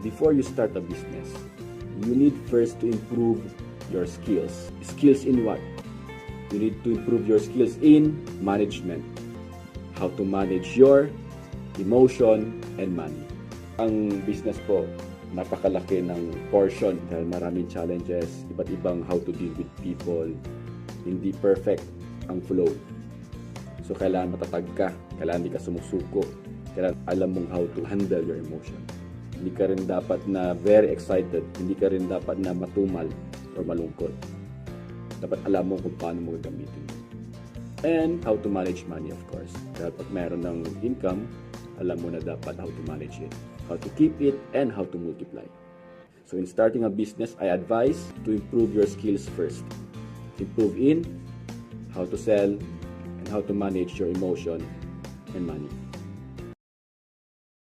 before you start a business, you need first to improve your skills. Skills in what? You need to improve your skills in management. How to manage your emotion and money. Ang business po, napakalaki ng portion dahil maraming challenges, iba't ibang how to deal with people. Hindi perfect ang flow. So, kailangan matatag ka, kailangan hindi ka sumusuko, kailangan alam mong how to handle your emotion. Hindi ka rin dapat na very excited, hindi ka rin dapat na matumal or malungkot. Dapat alam mo kung paano mo gagamitin. And how to manage money, of course. Dahil pag meron ng income, alam mo na dapat how to manage it, how to keep it, and how to multiply. So in starting a business, I advise to improve your skills first. Improve in how to sell and how to manage your emotion and money.